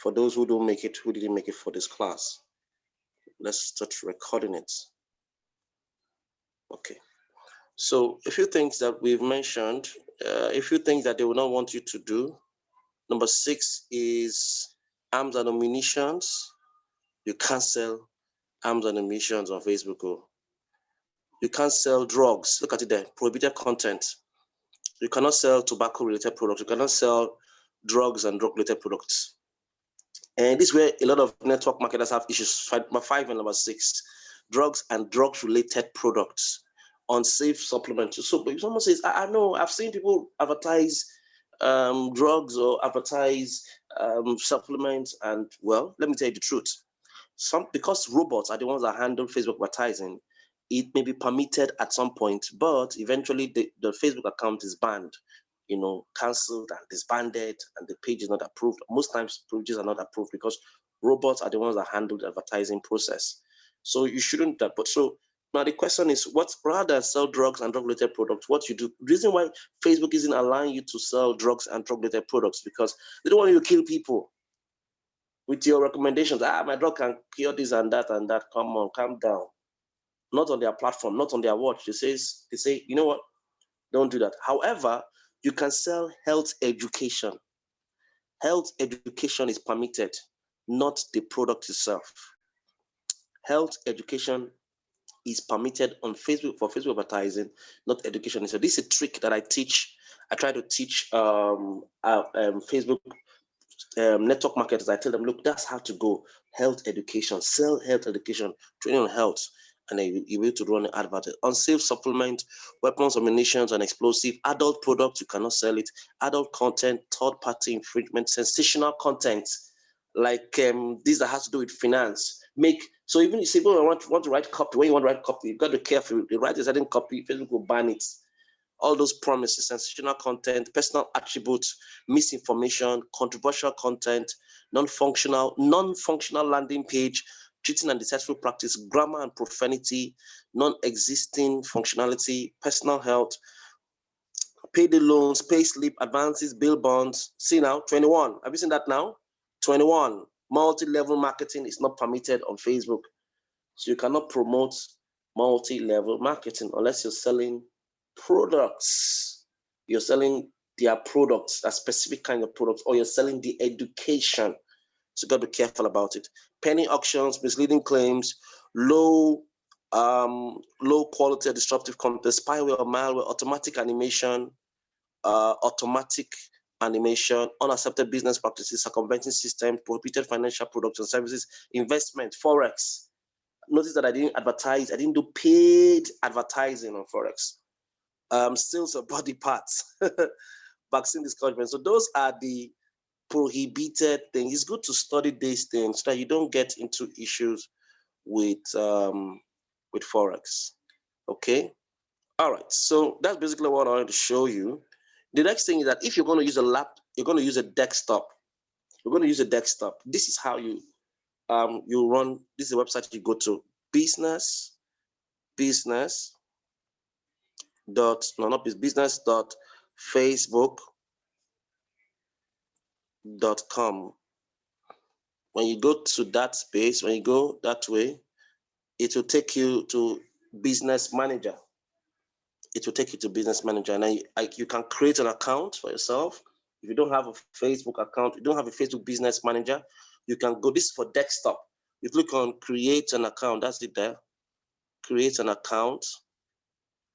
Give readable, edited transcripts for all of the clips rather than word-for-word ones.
For those who don't make it, who didn't make it for this class, let's start recording it. Okay. So a few things that we've mentioned, a few things that they will not want you to do. Number 6 is arms and ammunitions. You can't sell arms and ammunitions on Facebook. You can't sell drugs. Look at it there, prohibited content. You cannot sell tobacco-related products. You cannot sell drugs and drug-related products. And this is where a lot of network marketers have issues. Number 5 and number 6, drugs and drugs-related products, unsafe supplements. So if someone says, I know, I've seen people advertise drugs or advertise supplements, and well, let me tell you the truth. Because robots are the ones that handle Facebook advertising, it may be permitted at some point, but eventually the Facebook account is banned, cancelled and disbanded, and the page is not approved. Most times pages are not approved because robots are the ones that handle the advertising process. So you shouldn't, but so now the question is, what rather than sell drugs and drug-related products, what you do? The reason why Facebook isn't allowing you to sell drugs and drug-related products because they don't want you to kill people with your recommendations. My drug can cure this and that and that. Come on, calm down. Not on their platform, not on their watch. They say, you know what? Don't do that. However, you can sell health education. Health education is permitted, not the product itself. Health education is permitted on Facebook for Facebook advertising, not education. So this is a trick that I teach. I try to teach Facebook network marketers. I tell them, look, that's how to go. Health education, sell health education, training on health, and then you're able to run an advert. Unsafe supplement, weapons, ammunitions, and explosive, adult products, you cannot sell it. Adult content, third-party infringement, sensational content, like this that has to do with finance. So even if you want to write copy, when you want to write copy, you've got to be careful. You write a certain copy, Facebook will ban it. All those promises, sensational content, personal attributes, misinformation, controversial content, non-functional landing page, cheating and deceitful practice, grammar and profanity, non-existing functionality, personal health, payday loans, pay slip, advances, bill bonds. See now, 21. Have you seen that now? 21. Multi-level marketing is not permitted on Facebook. So you cannot promote multi-level marketing unless you're selling products. You're selling their products, a specific kind of products, or you're selling the education. So you got to be careful about it. Penny auctions, misleading claims, low quality or disruptive content, spyware or malware, automatic animation, unaccepted business practices, circumventing systems, prohibited financial products and services, investment, forex. Notice that I didn't advertise. I didn't do paid advertising on forex. Sales of body parts, vaccine discouragement. So those are the prohibited things. It's good to study these things so that you don't get into issues with forex. Okay. All right. So that's basically what I wanted to show you. The next thing is that if you're going to use a laptop, you're going to use a desktop. You're going to use a desktop. This is how you run. This is a website you go to. business dot facebook.com. When you go to that space, when you go that way, it will take you to Business Manager. It will take you to Business Manager, and then you can create an account for yourself. If you don't have a Facebook account, you don't have a Facebook Business Manager, you can go. This is for desktop. You click on Create an Account. That's it there. Create an account,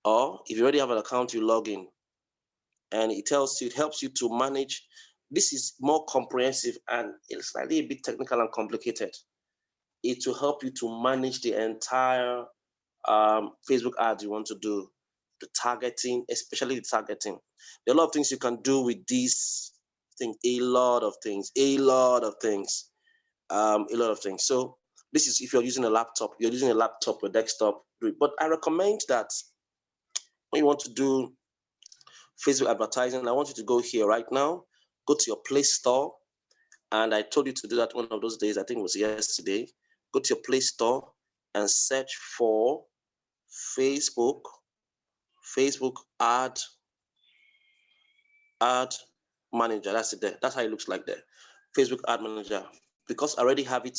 or if you already have an account, you log in, and it helps you to manage. This is more comprehensive and it's slightly a bit technical and complicated. It will help you to manage the entire Facebook ads you want to do, the targeting, especially the targeting. There are a lot of things you can do with this thing, a lot of things. So this is if you're using a laptop, or desktop. But I recommend that when you want to do Facebook advertising, I want you to go here right now, go to your Play Store. And I told you to do that one of those days, I think it was yesterday. Go to your Play Store and search for Facebook ad manager. That's it there. That's how it looks like there. Facebook Ad Manager. Because I already have it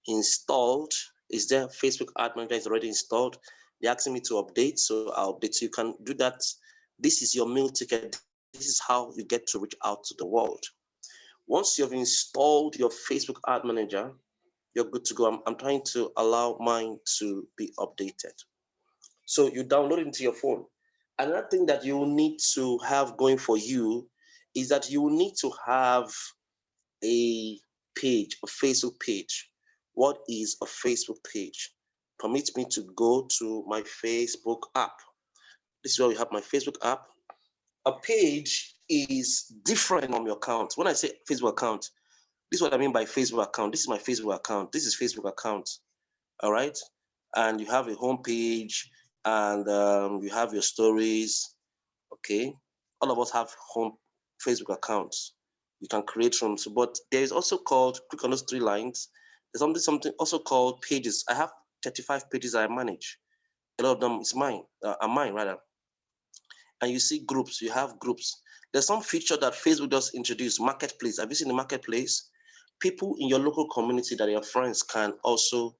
installed, is there Facebook Ad Manager is already installed. They're asking me to update, so I'll update. So you can do that. This is your meal ticket. This is how you get to reach out to the world. Once you've installed your Facebook Ad Manager, you're good to go. I'm trying to allow mine to be updated. So you download it into your phone. Another thing that you will need to have going for you is that you will need to have a page, a Facebook page. What is a Facebook page? Permit me to go to my Facebook app. This is where we have my Facebook app. A page is different from your account. When I say Facebook account, this is what I mean by Facebook account. This is my Facebook account. This is Facebook account. All right. And you have a home page and you have your stories. Okay. All of us have home Facebook accounts. You can create from, so, but there is also called, click on those three lines. There's something also called pages. I have 35 pages I manage. A lot of them is mine, are mine rather. And you see groups, you have groups. There's some feature that Facebook does introduce, marketplace. Have you seen the marketplace? People in your local community that your friends can also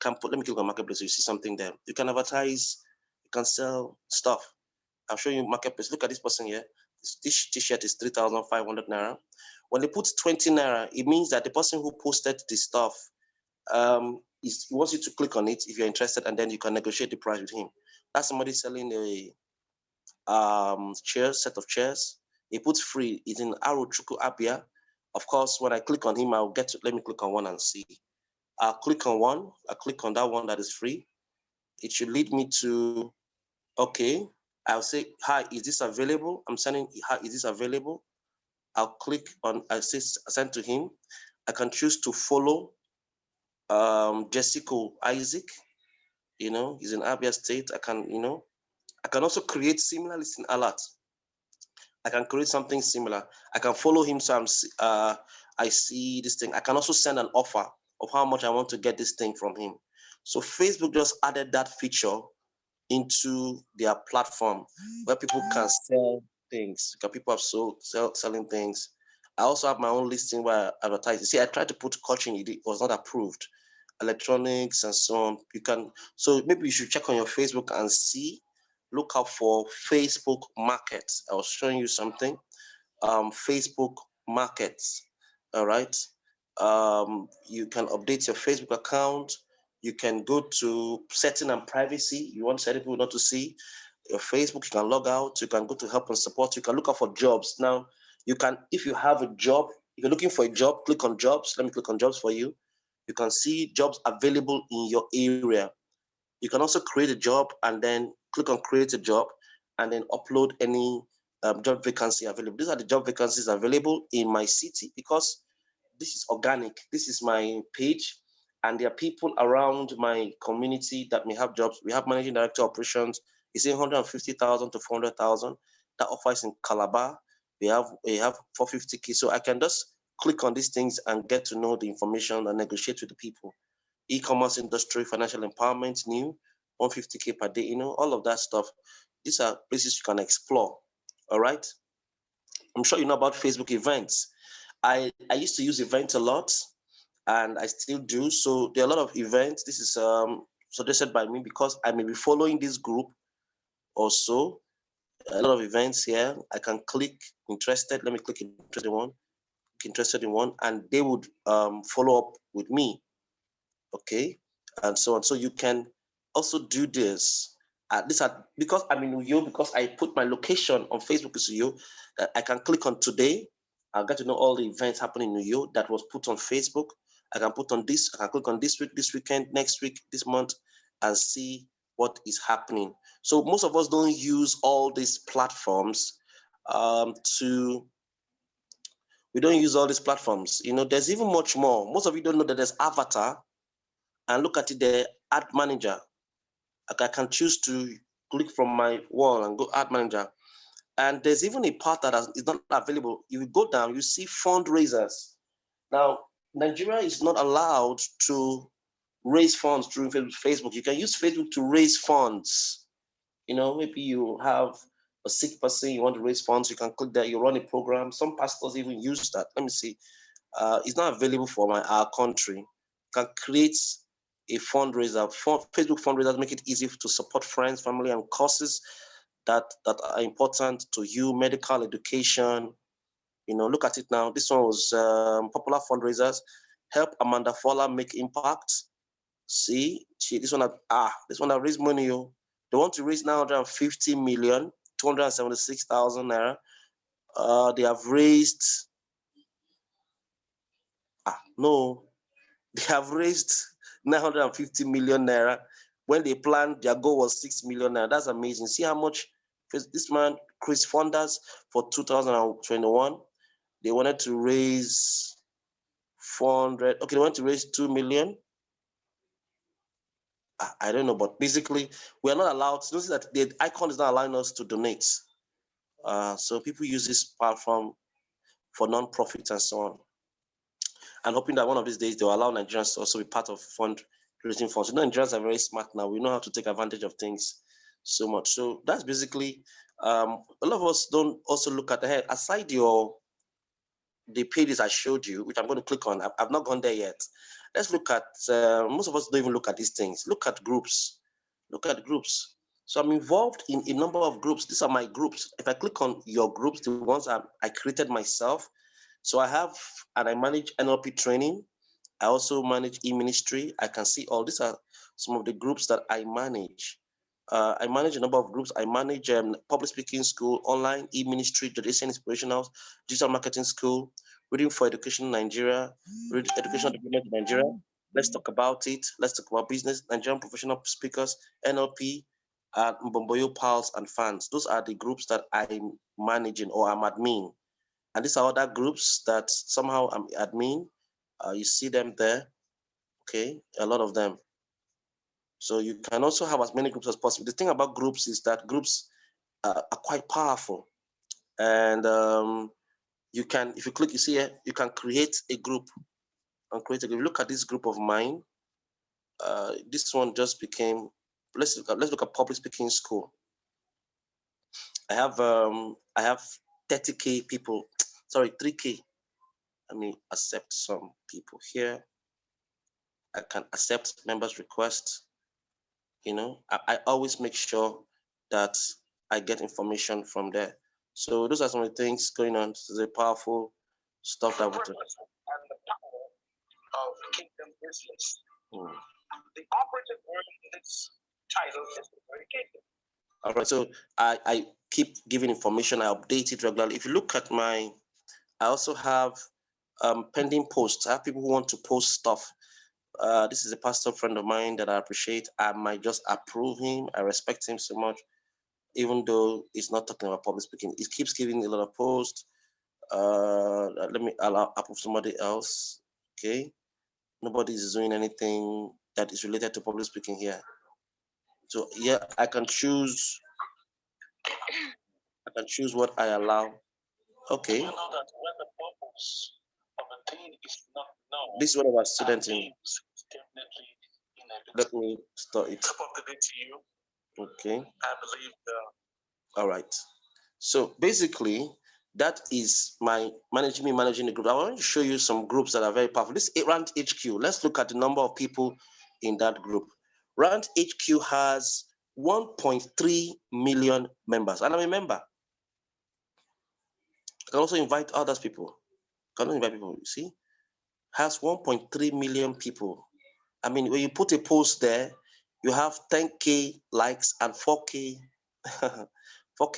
put, let me click on marketplace so you see something there. You can advertise, you can sell stuff. I'll show you marketplace. Look at this person here. This t-shirt is 3,500 naira. When they put 20 naira, it means that the person who posted the stuff he wants you to click on it if you're interested, and then you can negotiate the price with him. That's somebody selling a chairs, set of chairs. He puts free. It's in Arochuku Abia. Of course, when I click on him, I'll get to, let me click on one and see. I'll click on one. I'll click on that one that is free. It should lead me to, okay. I'll say, hi, is this available? I'm sending, hi, is this available? I'll click on, I say, send to him. I can choose to follow Jessica Isaac. You know, he's in Abia State. I can, you know, I can also create similar listing alerts. I can create something similar. I can follow him, so I see this thing. I can also send an offer of how much I want to get this thing from him. So Facebook just added that feature into their platform where people can sell things. People have selling things. I also have my own listing where I advertise. You see, I tried to put coaching, it was not approved. Electronics and so on. You can, so maybe you should check on your Facebook and see, look out for Facebook Markets. I was showing you something. Facebook Markets. All right. You can update your Facebook account. You can go to setting and privacy. You want certain people not to see your Facebook. You can log out. You can go to help and support. You can look out for jobs. Now, you can, if you have a job, if you're looking for a job, click on jobs. Let me click on jobs for you. You can see jobs available in your area. You can also create a job and then click on create a job and then upload any job vacancy available. These are the job vacancies available in my city because this is organic. This is my page and there are people around my community that may have jobs. We have managing director operations. It's 150,000 to 400,000. That offers in Calabar. We have 450K. So I can just click on these things and get to know the information and negotiate with the people. E-commerce industry, financial empowerment, new, 150K per day, you know, all of that stuff. These are places you can explore. All right. I'm sure you know about Facebook events. I used to use events a lot and I still do. So there are a lot of events. This is suggested by me because I may be following this group also. A lot of events here. I can click interested. Let me click interested in one, and they would follow up with me. Okay, and so on. So you can also do this. Because I'm in Uyo, because I put my location on Facebook is Uyo, I can click on today. I'll get to know all the events happening in Uyo that was put on Facebook. I can put on this, I can click on this week, this weekend, next week, this month, and see what is happening. So most of us don't use all these platforms we don't use all these platforms. You know, there's even much more. Most of you don't know that there's Avatar, and look at it there, Ad Manager. I can choose to click from my wall and go Ad Manager. And there's even a part that is not available. You go down, you see fundraisers. Now, Nigeria is not allowed to raise funds through Facebook. You can use Facebook to raise funds. You know, maybe you have a sick person, you want to raise funds, you can click there, you run a program. Some pastors even use that. Let me see. is not available for our country, can create a fundraiser, Facebook fundraisers, make it easy to support friends, family, and causes that are important to you, medical education. Look at it now. This one was popular fundraisers. Help Amanda Fowler make impact. See, this one that raised money. They want to raise 950 million, 276,000 naira. They have raised, no, they have raised 950 million naira. When they planned, their goal was 6 million naira. That's amazing. See how much this man, Chris Funders, for 2021, they wanted to raise 400. Okay, they want to raise 2 million. I don't know, but basically, we are not allowed to notice that the icon is not allowing us to donate. So people use this platform for non-profit and so on. And hoping that one of these days they'll allow Nigerians to also be part of fundraising funds. Nigerians are very smart now. We know how to take advantage of things so much. So that's basically, a lot of us don't also look at the head. Aside the pages I showed you, which I'm going to click on, I've not gone there yet. Let's look at, most of us don't even look at these things. Look at groups. Look at groups. So I'm involved in a number of groups. These are my groups. If I click on your groups, the ones I created myself. So I have, and I manage NLP training. I also manage e-ministry. I can see all these are some of the groups that I manage. I manage a number of groups. I manage public speaking school, online e-ministry, tradition inspirational, digital marketing school, reading for education in Nigeria, educational development in Nigeria. Let's talk about it. Let's talk about business, Nigerian professional speakers, NLP, and Mbomboyo Pals and fans. Those are the groups that I'm managing or I'm admin. And these are other groups that somehow I'm admin. You see them there, okay? A lot of them. So you can also have as many groups as possible. The thing about groups is that groups are quite powerful. And you can, if you click, you see here, you can create a group. And create a group. Look at this group of mine. This one just became, let's look at public speaking school. I have 30K people, sorry, 3K. Let me accept some people here. I can accept members' requests. I always make sure that I get information from there. So those are some of the things going on. This is a powerful stuff that we do. And the power of kingdom business. The operative word in this title is the very kingdom. All right, so I keep giving information. I update it regularly. If you look at I also have pending posts. I have people who want to post stuff. This is a pastor friend of mine that I appreciate. I might just approve him. I respect him so much, even though he's not talking about public speaking. He keeps giving a lot of posts. Let me approve somebody else. Okay. Nobody is doing anything that is related to public speaking here. So yeah, I can choose what I allow. Okay. You know that when the purpose of a thing is not known, this is what I was studying. Let me start it. Top of the day to you. Okay. I believe. All right. So basically, that is my managing the group. I want to show you some groups that are very powerful. This is Rant HQ. Let's look at the number of people in that group. Rant HQ has 1.3 million members, and I'm a member. I can also invite others people. I can invite people. You see, has 1.3 million people. I mean, when you put a post there, you have 10K likes and 4K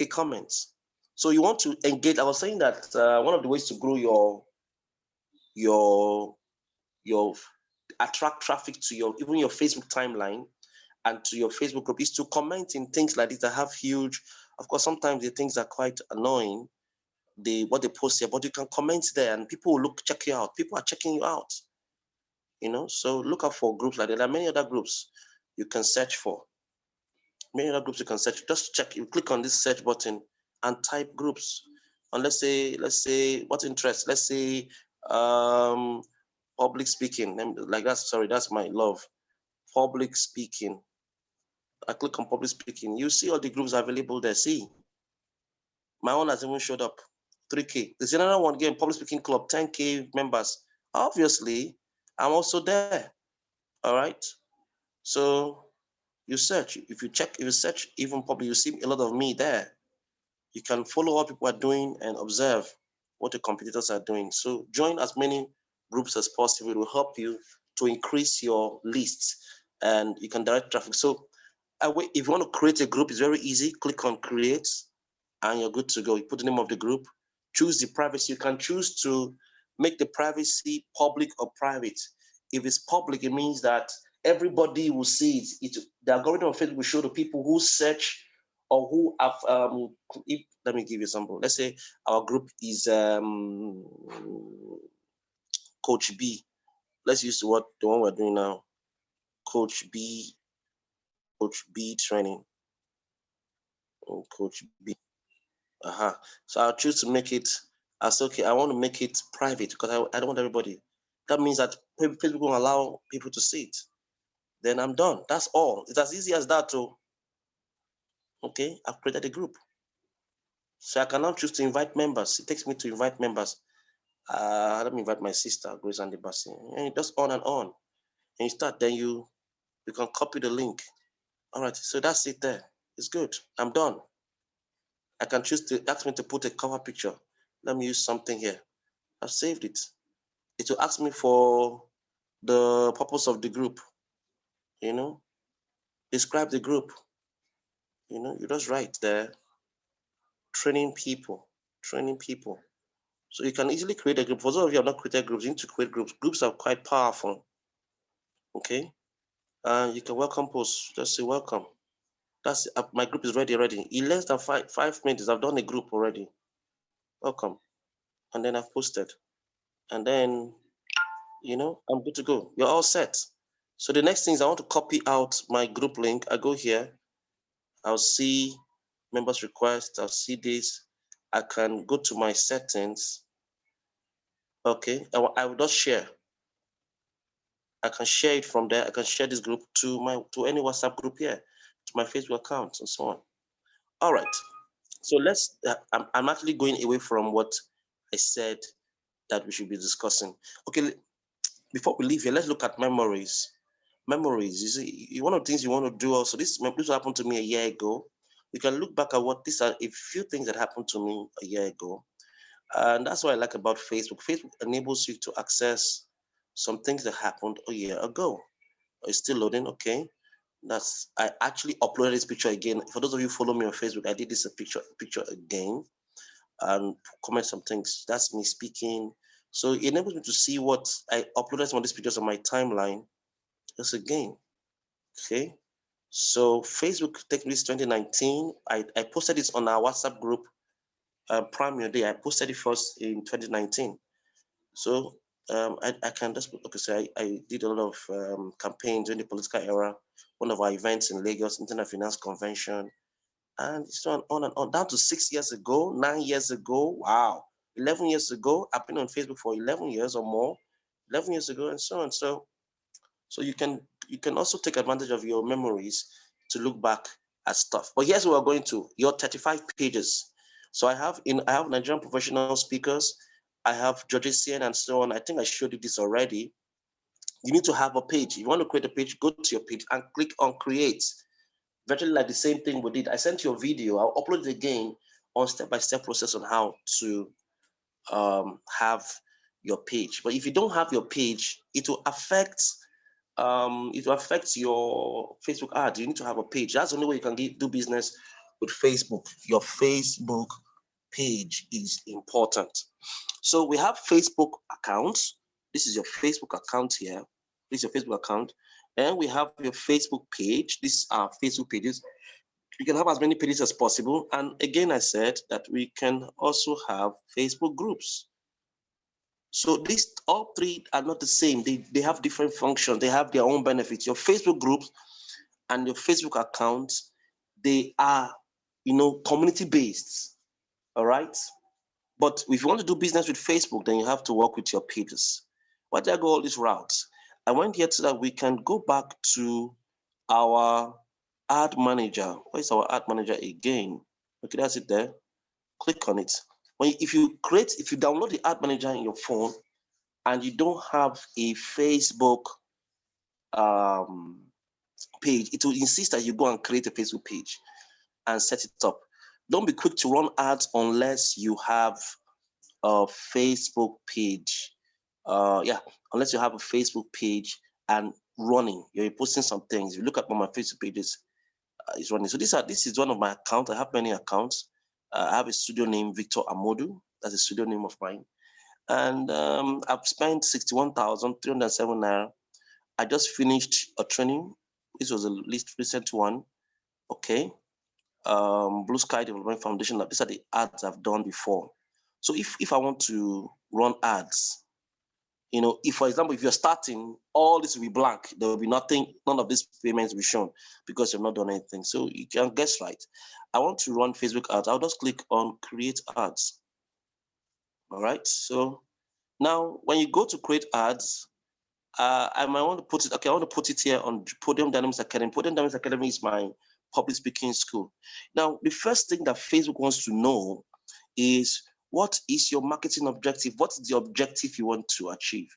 comments. So you want to engage. I was saying that one of the ways to grow your attract traffic to even your Facebook timeline and to your Facebook group is to comment in things like this that have huge. Of course, sometimes the things are quite annoying. What they post here, but you can comment there and people will check you out. People are checking you out. So look out for groups like that. There are many other groups you can search for. Many other groups you can search. Just check. You click on this search button and type groups. And let's say what interest. Let's say public speaking. Like that's my love. Public speaking. I click on public speaking. You see all the groups available there. See, my own has even showed up. 3K. There's another one again, public speaking club, 10K members. Obviously, I'm also there. All right. So you search. If you search even public, you see a lot of me there. You can follow what people are doing and observe what the competitors are doing. So join as many groups as possible. It will help you to increase your list and you can direct traffic. So if you want to create a group, it's very easy. Click on create and you're good to go. You put the name of the group, choose the privacy. You can choose to make the privacy public or private. If it's public, it means that everybody will see it. The algorithm of Facebook will show the people who search or who have, let me give you an example. Let's say our group is Coach B. Let's use the one we're doing now. Coach B training. Coach B. So I'll choose to make it as okay. I want to make it private because I don't want everybody. That means that Facebook won't allow people to see it. Then I'm done. That's all. It's as easy as that too. Okay, I've created a group. So I can now choose to invite members. It takes me to invite members. Let me invite my sister, Grace Andy Bassi. And it does on and on. And you start, then you can copy the link. All right, so that's it there. It's good. I'm done. I can choose to ask me to put a cover picture. Let me use something here. I've saved it. It will ask me for the purpose of the group. Describe the group. You just write there, training people. So you can easily create a group. For those of you who have not created groups, you need to create groups. Groups are quite powerful. Okay. And you can welcome posts. Just say welcome. That's my group is ready already. In less than 5 minutes, I've done a group already. Welcome. And then I've posted. And then, I'm good to go. You're all set. So the next thing is I want to copy out my group link. I go here. I'll see members request. I'll see this. I can go to my settings. Okay. I will just share. I can share it from there. I can share this group to any WhatsApp group here, to my Facebook account and so on. All right. So I'm actually going away from what I said that we should be discussing. Okay, before we leave here, let's look at memories. Memories, you see, one of the things you want to do also, this happened to me a year ago. You can look back at what these are a few things that happened to me a year ago. And that's what I like about Facebook. Facebook enables you to access some things that happened a year ago. It's still loading, okay. I actually uploaded this picture again. For those of you who follow me on Facebook, I did this picture again and comment some things. That's me speaking. So it enables me to see what I uploaded some of these pictures on my timeline just again. Okay. So Facebook Tech Release 2019, I posted this on our WhatsApp group, Prime Your Day. I posted it first in 2019. So I can just, okay, so I did a lot of campaigns in the political era, one of our events in Lagos, Internet Finance Convention, and so on and on, down to 6 years ago, 9 years ago, wow, 11 years ago. I've been on Facebook for 11 years or more, 11 years ago and so on. So you can also take advantage of your memories to look back at stuff. But here's what we're going to, your 35 pages. So I have Nigerian professional speakers, I have Georgesian and so on. I think I showed you this already. You need to have a page. If you want to create a page, go to your page and click on create. Virtually like the same thing we did. I sent you a video. I'll upload it again on step-by-step process on how to have your page. But if you don't have your page, it will affect your Facebook ad. You need to have a page. That's the only way you can do business with Facebook. Your Facebook page is important. So we have Facebook accounts. This is your Facebook account here. This is your Facebook account. And we have your Facebook page. These are Facebook pages. You can have as many pages as possible. And again, I said that we can also have Facebook groups. So these all three are not the same. They have different functions. They have their own benefits. Your Facebook groups and your Facebook accounts, they are, community based. All right. But if you want to do business with Facebook, then you have to work with your pages. Why did I go all these routes? I went here so that we can go back to our ad manager. Where is our ad manager again? Okay, that's it there. Click on it. if you download the Ad Manager in your phone and you don't have a Facebook page, it will insist that you go and create a Facebook page and set it up. Don't be quick to run ads unless you have a Facebook page. Unless you have a Facebook page and running, you're posting some things. If you look at my Facebook pages, it's running. So this is one of my accounts. I have many accounts. I have a studio name, Victor Amodu. That's a studio name of mine. And I've spent 61,307 naira. I just finished a training. This was the least recent one. Okay. Blue Sky Development Foundation. These are the ads I've done before. So if I want to run ads, if, for example, if you're starting, all this will be blank. There will be nothing, none of these payments will be shown because you've not done anything. So you can guess right. I want to run Facebook ads. I'll just click on create ads. All right. So now when you go to create ads, I might want to put it, okay, I want to put it here on Podium Dynamics Academy. Podium Dynamics Academy is my public speaking school. Now, the first thing that Facebook wants to know is, what is your marketing objective? What's the objective you want to achieve?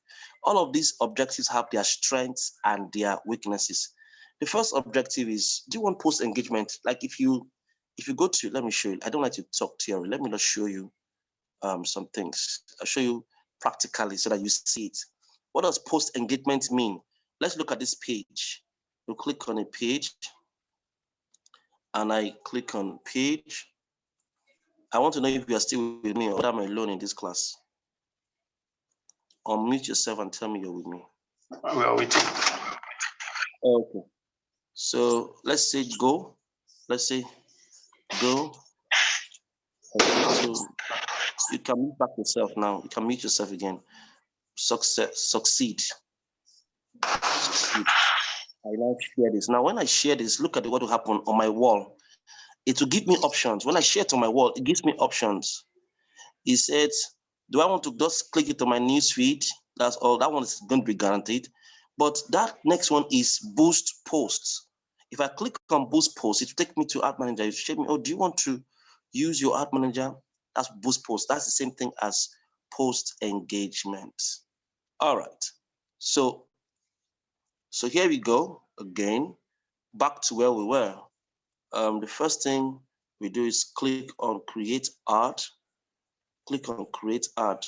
All of these objectives have their strengths and their weaknesses. The first objective is, do you want post engagement? Like if you go to, let me show you, I don't like to talk theory. Let me just show you some things. I'll show you practically so that you see it. What does post engagement mean? Let's look at this page. You click on a page and I click on page. I want to know if you are still with me or am I alone in this class. Unmute yourself and tell me you're with me. We are waiting. Okay. So let's say go. Let's say go. Okay. So you can mute back yourself now. You can mute yourself again. Succeed. I now share this. Now, when I share this, look at what will happen on my wall. It will give me options. When I share it on my wall, it gives me options. It said, do I want to just click it on my news feed? That's all. That one is going to be guaranteed. But that next one is boost posts. If I click on boost posts, it will take me to Ad Manager. It will show me, oh, do you want to use your Ad Manager? That's boost posts. That's the same thing as post engagement. All right. So here we go again, back to where we were. The first thing we do is click on create ad. Click on create ad.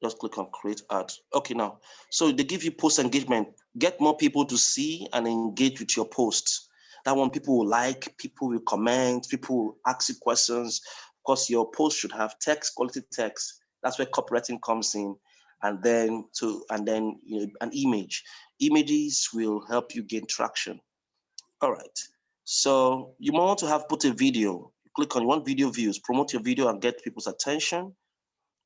Just click on create ad. Okay, now, so they give you post engagement. Get more people to see and engage with your posts. That one, people will like, people will comment, people will ask you questions. Of course, your post should have text, quality text. That's where copywriting comes in. And then an image. Images will help you gain traction. All right. So you might want to have put a video. Click on, you want video views, promote your video and get people's attention.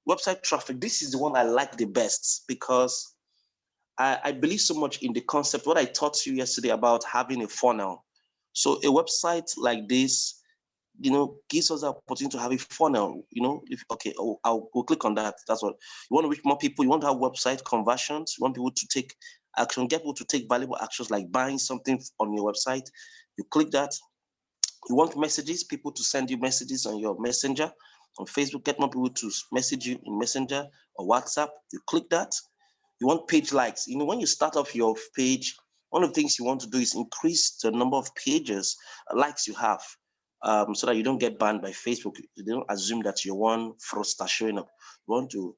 Website traffic. This is the one I like the best because I believe so much in the concept, what I taught you yesterday about having a funnel. So a website like this, gives us the opportunity to have a funnel, we'll click on that. That's what you want to reach more people. You want to have website conversions. You want people to take action, get people to take valuable actions like buying something on your website. You click that. You want messages, people to send you messages on your messenger, on Facebook, get more people to message you in Messenger or WhatsApp. You click that. You want page likes. When you start off your page, one of the things you want to do is increase the number of pages, likes you have, so that you don't get banned by Facebook. They don't assume that you're one fraudster showing up. You want to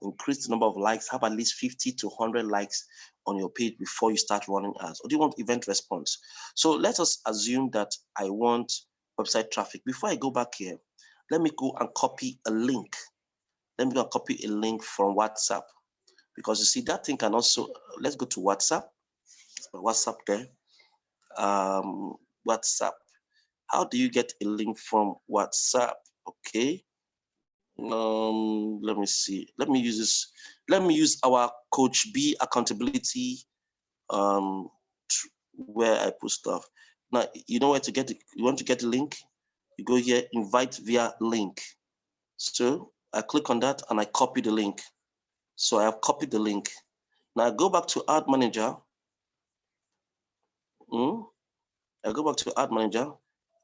increase the number of likes, have at least 50 to 100 likes on your page before you start running ads. Or do you want event response? So let us assume that I want website traffic. Before I go back here, let me go and copy a link. Let me go and copy a link from WhatsApp. Because you see, that thing can also, let's go to WhatsApp. WhatsApp there. WhatsApp. How do you get a link from WhatsApp? Okay. Let me see. Let me use this. Let me use our Coach B accountability where I put stuff. Now, you know where to get it. You want to get the link? You go here, invite via link. So I click on that and I copy the link. So I have copied the link. Now I go back to Ad Manager. I go back to Ad Manager,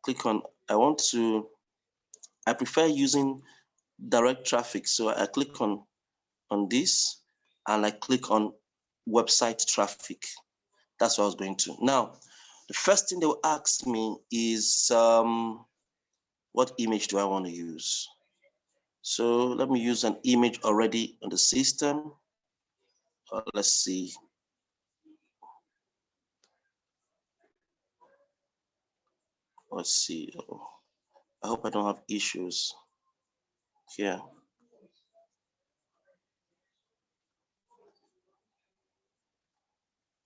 click on, I want to I prefer using direct traffic. So I click on this and I click on website traffic. That's what I was going to. Now, the first thing they will ask me is what image do I want to use? So let me use an image already on the system. Let's see. Let's see. Oh, I hope I don't have issues here.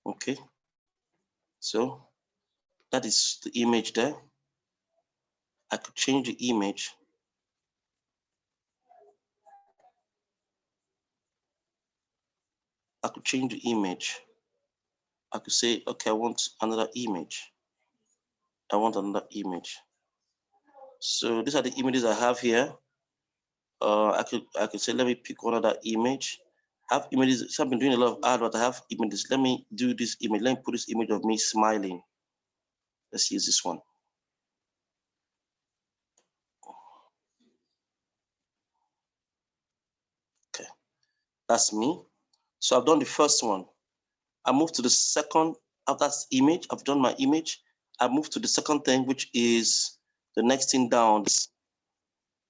Okay. So that is the image there. I could change the image. I could change the image. I could say, okay, I want another image. I want another image. So these are the images I have here. I could say, let me pick one other image. I have images. So I've been doing a lot of art, but I have images. Let me do this image. Let me put this image of me smiling. Let's use this one. Okay, that's me. So I've done the first one. I move to the second. After that image, I've done my image. I move to the second thing, which is the next thing down.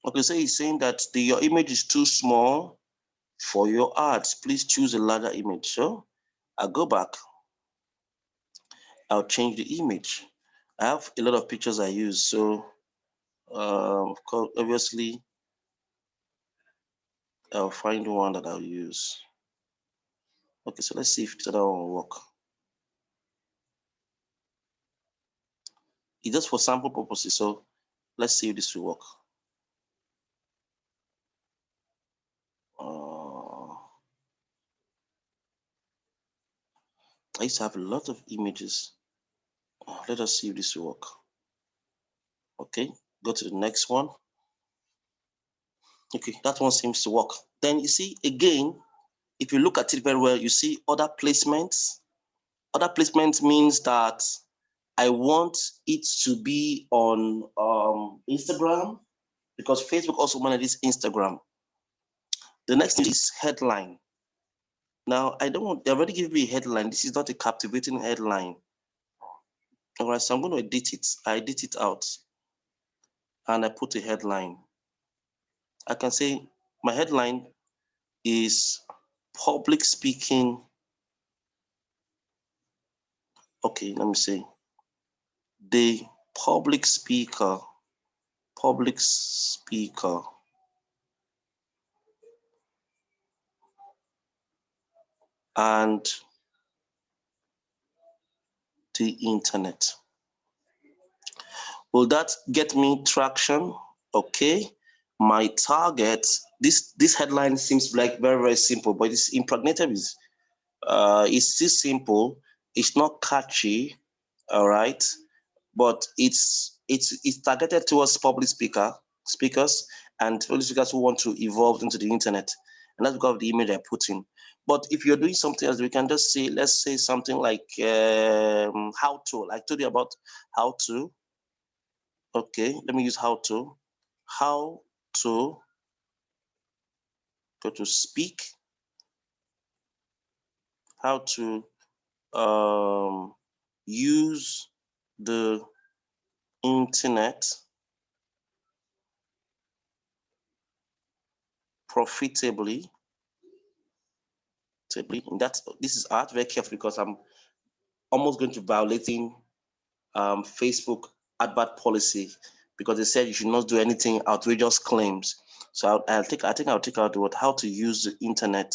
Okay, so he's saying that your image is too small for your art. Please choose a larger image. So I'll go back. I'll change the image. I have a lot of pictures I use. So of course, obviously, I'll find one that I'll use. Okay, so let's see if that one will work. It's just for sample purposes. So let's see if this will work. I used to have a lot of images. Let us see if this will work. Okay, go to the next one. Okay, that one seems to work. Then you see, again, if you look at it very well, you see other placements. Other placements means that I want it to be on Instagram, because Facebook also manages Instagram. The next thing is headline. Now, I don't want, they already give me a headline. This is not a captivating headline. All right, so I'm going to edit it. I edit it out and I put a headline. I can say my headline is public speaking. Okay, let me say the public speaker and the internet. Will that get me traction? Okay. My target, this headline seems like very, very simple, but it's impregnated with it's still simple. It's not catchy, all right, but it's targeted towards public speakers and public speakers who want to evolve into the internet, and that's because of the image I put in. But if you're doing something else, we can just say, let's say something like how to. Like I told you about how to. Okay, let me use how to. How to go to speak. How to use the internet profitably. This is art, very careful, because I'm almost going to violating Facebook advert policy, because they said you should not do anything outrageous claims. So I think I'll take out the word how to use the internet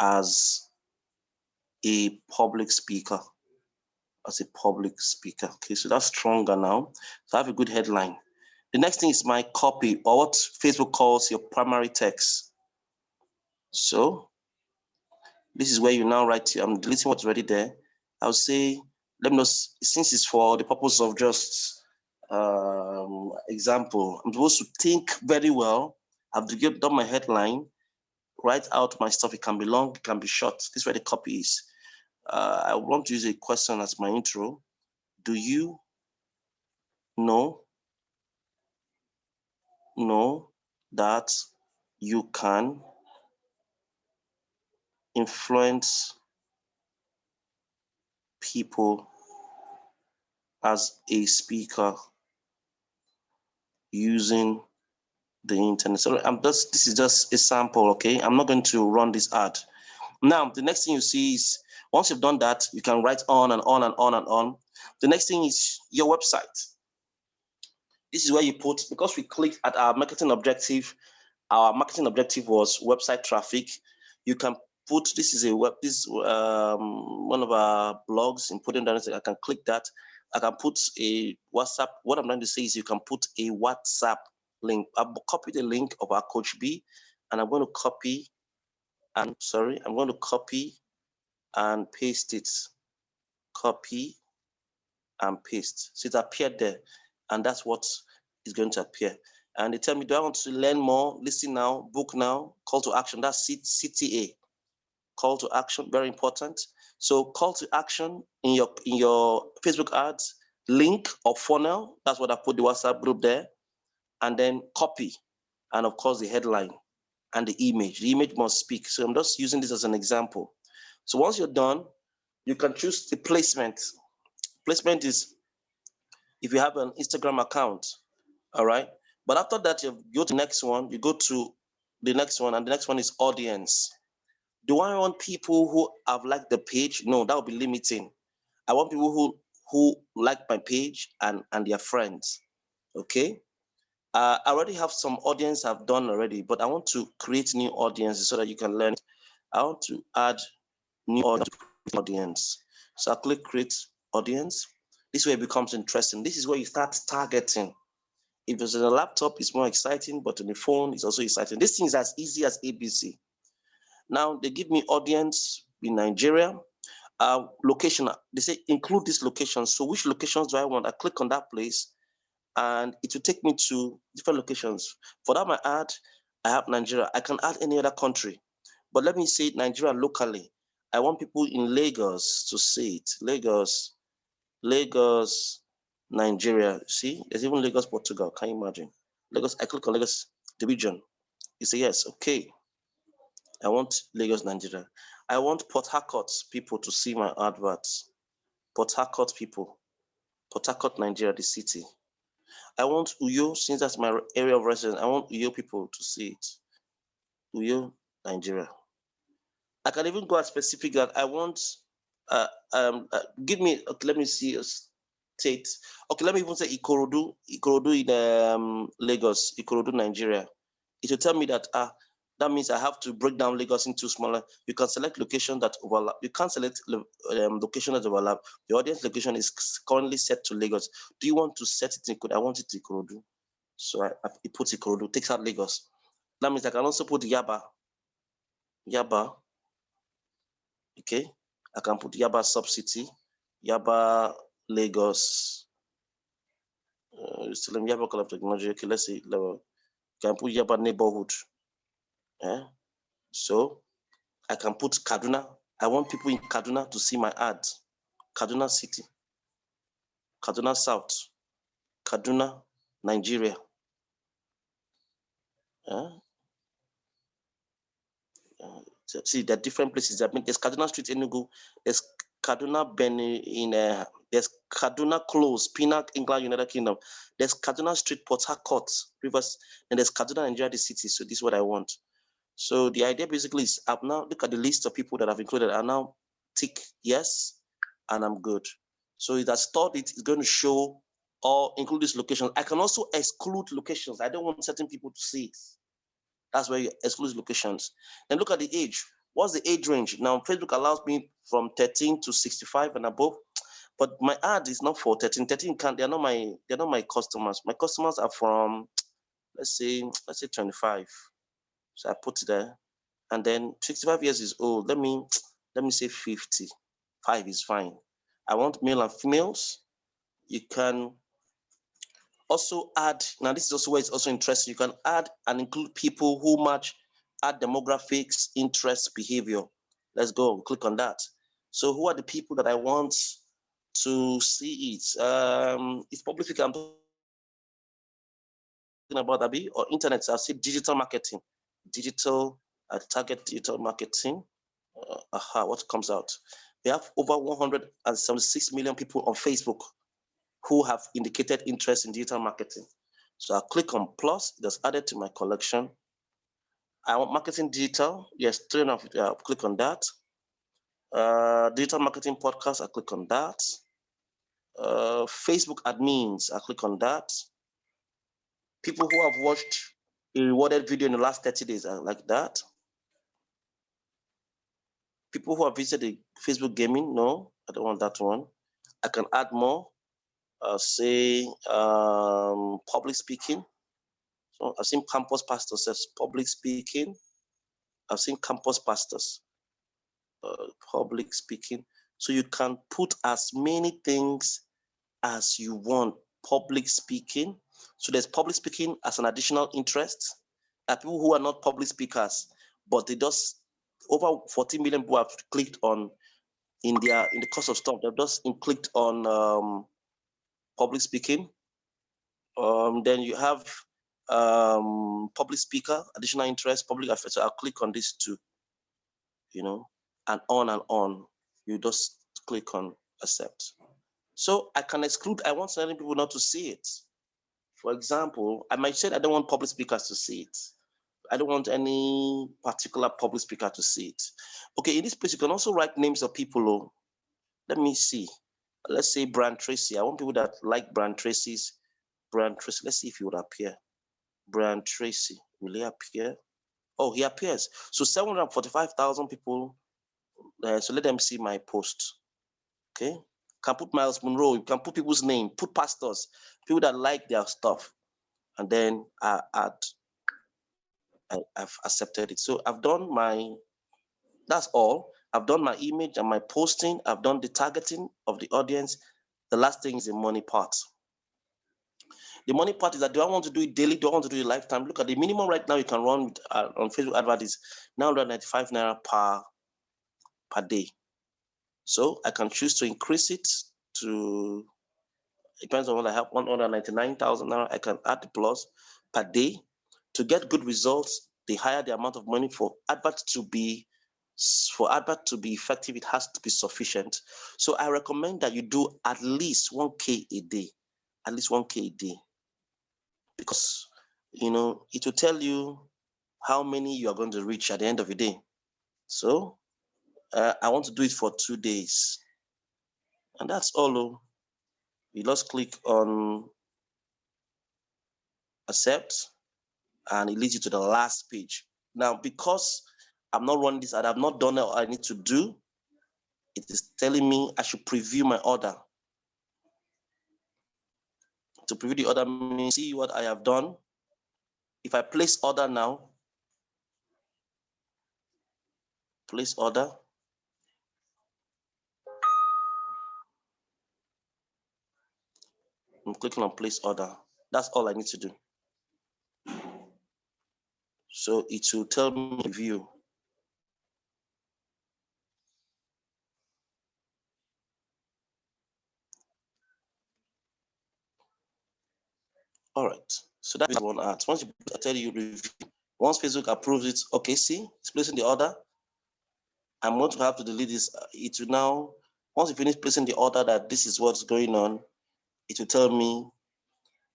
as a public speaker. Okay, so that's stronger now. So I have a good headline. The next thing is my copy, or what Facebook calls your primary text. So this is where you now write, I'm deleting what's already there. I'll say, let me know, since it's for the purpose of just example, I'm supposed to think very well. I've done my headline, write out my stuff. It can be long, it can be short. This is where the copy is. I want to use a question as my intro. Do you know know that you can influence people as a speaker using the internet. So this is just a sample, okay? I'm not going to run this ad. Now, the next thing you see is, once you've done that, you can write on and on and on and on. The next thing is your website. This is where you put, because we clicked at our marketing objective was website traffic. You can put, this is one of our blogs, and put in down, I can click that. I can put a WhatsApp. What I'm trying to say is you can put a WhatsApp link. I'll copy the link of our Coach B, and I'm going to copy and paste it. Copy and paste. So it appeared there, and that's what is going to appear. And they tell me, do I want to learn more? Listen now, book now, call to action. That's CTA. Call to action, very important. So call to action in your Facebook ads, link or funnel. That's what I put the WhatsApp group there. And then copy. And of course the headline and the image. The image must speak. So I'm just using this as an example. So once you're done, you can choose the placement. Placement is if you have an Instagram account, all right? But after that, you go to the next one, you go to the next one, and the next one is audience. Do I want people who have liked the page? No, that would be limiting. I want people who like my page and their friends, okay? I already have some audience I've done already, but I want to create new audiences so that you can learn. I want to add new audience. So I click create audience. This is where it becomes interesting. This is where you start targeting. If it's on a laptop, it's more exciting, but on the phone, it's also exciting. This thing is as easy as ABC. Now they give me audience in Nigeria. Location, they say include this location. So which locations do I want? I click on that place and it will take me to different locations. For that, my ad, I have Nigeria. I can add any other country, but let me say Nigeria locally. I want people in Lagos to see it. Lagos, Nigeria. See, there's even Lagos, Portugal. Can you imagine? Lagos, I click on Lagos, the region. You say yes, okay. I want Lagos, Nigeria. I want Port Harcourt people to see my adverts. Port Harcourt people. Port Harcourt, Nigeria, the city. I want Uyo, since that's my area of residence, I want Uyo people to see it. Uyo, Nigeria. I can even go as specific that I want, give me, okay, let me see a state. Okay, let me even say Ikorodu in Lagos, Ikorodu, Nigeria. It will tell me that, that means I have to break down Lagos into smaller. You can select location that overlap. You can't select location that overlap. The audience location is currently set to Lagos. Do you want to set it in Ikorodu? I want it to Ikorodu. So it puts Ikorodu, takes out Lagos. That means I can also put Yaba. Yaba. Okay. I can put Yaba sub-city. Yaba, Lagos. Still in Yaba College of Technology. Okay, let's see. Can put Yaba neighborhood. Yeah. So I can put Kaduna. I want people in Kaduna to see my ad. Kaduna City, Kaduna South, Kaduna, Nigeria. See, there are different places. I mean, there's Kaduna Street, Enugu. There's Kaduna Beni there's Kaduna Close, Pinnacle, England, United Kingdom. There's Kaduna Street, Port Harcourt, Rivers, and there's Kaduna, Nigeria, the city. So this is what I want. So the idea basically is I've now look at the list of people that I've included. I now tick yes, and I'm good. So it has stored it. It's going to show or include this location. I can also exclude locations. I don't want certain people to see it. That's where you exclude locations. Then look at the age. What's the age range? Now Facebook allows me from 13 to 65 and above, but my ad is not for 13. 13 can't. They're not my customers. My customers are from let's say 25. So I put it there, and then 65 years is old. Let me say 50. 5 is fine. I want male and females. You can also add, now this is also where it's also interesting. You can add and include people who match, add demographics, interests, behavior. Let's go and click on that. So who are the people that I want to see it? It's publicly, I'm about Abi or internet. I'll see digital marketing, target digital marketing. What comes out? We have over 176 million people on Facebook who have indicated interest in digital marketing. So I'll click on plus, it was added to my collection. I want marketing digital. Yes, I'll click on that. Digital marketing podcast, I'll click on that. Facebook admins, I'll click on that. People who have watched a rewarded video in the last 30 days, I like that. People who have visited the Facebook gaming, no, I don't want that one. I can add more, say public speaking. So I've seen campus pastors says public speaking. I've seen campus pastors, public speaking. So you can put as many things as you want. Public speaking. So there's public speaking as an additional interest. People who are not public speakers, but they just over 40 million people have clicked on in the course of stuff. They've just clicked on public speaking. Then you have public speaker, additional interest, public affairs. So I'll click on this too, and on. You just click on accept. So I can exclude, I want certain people not to see it. For example, I might say I don't want public speakers to see it. I don't want any particular public speaker to see it. Okay, in this place, you can also write names of people. Oh, let me see. Let's say Brian Tracy. I want people that like Brian Tracy's. Brian Tracy, let's see if he would appear. Brian Tracy, will he appear? Oh, he appears. So 745,000 people. So let them see my post. Okay. Can put Miles Monroe, you can put people's name, put pastors, people that like their stuff, and then I've accepted it. So I've done that's all. I've done my image and my posting. I've done the targeting of the audience. The last thing is the money part. The money part is that, do I want to do it daily? Do I want to do it lifetime? Look at the minimum right now you can run on Facebook advert is 995 naira per day. So I can choose to increase it to, depends on what I have, 199,000 now. I can add the plus per day. To get good results, the higher the amount of money for advert to be effective, it has to be sufficient. So I recommend that you do at least 1K a day, at least 1K a day, because it will tell you how many you are going to reach at the end of the day. So I want to do it for 2 days, and that's all. You just click on accept, and it leads you to the last page. Now, because I'm not running this ad, I've not done what I need to do, it is telling me I should preview my order. To preview the order means see what I have done. If I place order now, place order. I'm clicking on place order. That's all I need to do. So it will tell me review. All right. So that's one ad. Once you tell you review, once Facebook approves it, okay, see, it's placing the order. I'm going to have to delete this. It will now, once you finish placing the order that this is what's going on, it will tell me,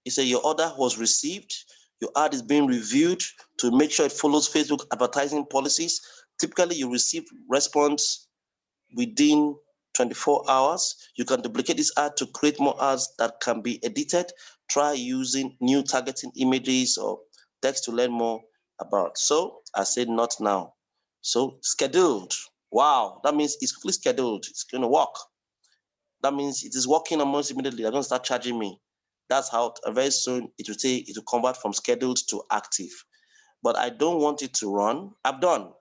it says your order was received, your ad is being reviewed to make sure it follows Facebook advertising policies. Typically, you receive response within 24 hours. You can duplicate this ad to create more ads that can be edited. Try using new targeting images or text to learn more about. So I said not now. So scheduled. Wow, that means it's fully scheduled. It's going to work. That means it is working almost immediately. They're going to start charging me. That's how very soon it will convert from scheduled to active. But I don't want it to run. I'm done.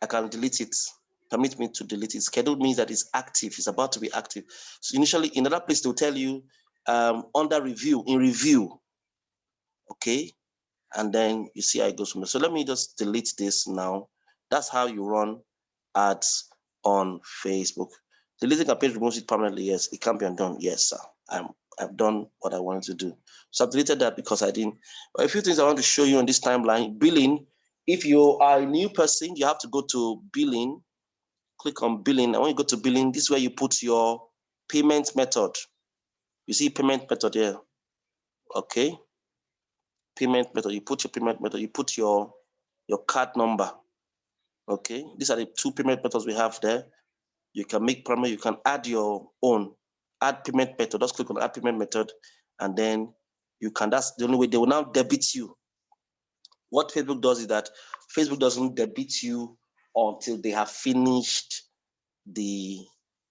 I can delete it. Permit me to delete it. Scheduled means that it's active. It's about to be active. So initially, in another place, they'll tell you under review, in review. Okay. And then you see how it goes from there. So let me just delete this now. That's how you run ads on Facebook. Deleting a page removes it permanently. Yes, it can be undone. Yes, sir. I've done what I wanted to do. So I've deleted that because I didn't. But a few things I want to show you on this timeline. Billing. If you are a new person, you have to go to billing. Click on billing. And when you go to billing, this is where you put your payment method. You see payment method here. Okay. Payment method. You put your payment method. You put your card number. Okay. These are the two payment methods we have there. You can make primary. You can add your own. Add payment method. Just click on add payment method, and then you can. That's the only way they will now debit you. What Facebook does is that Facebook doesn't debit you until they have finished the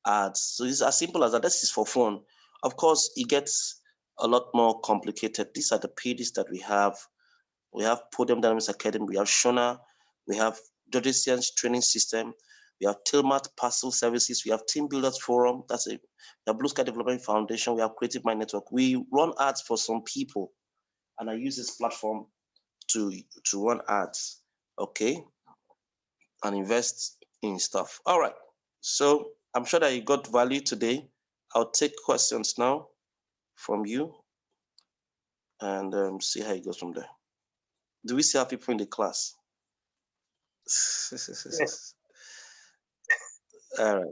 ads. So it's as simple as that. This is for fun. Of course, it gets a lot more complicated. These are the pages that we have. We have Podium Dynamics Academy. We have Shona. We have Dodician's training system. We have Tilmat Parcel Services. We have Team Builders Forum. That's it. We have Blue Sky Development Foundation. We have Creative Mind Network. We run ads for some people, and I use this platform to run ads, okay, and invest in stuff. All right. So I'm sure that you got value today. I'll take questions now from you and see how it goes from there. Do we still have people in the class? Yes. All right.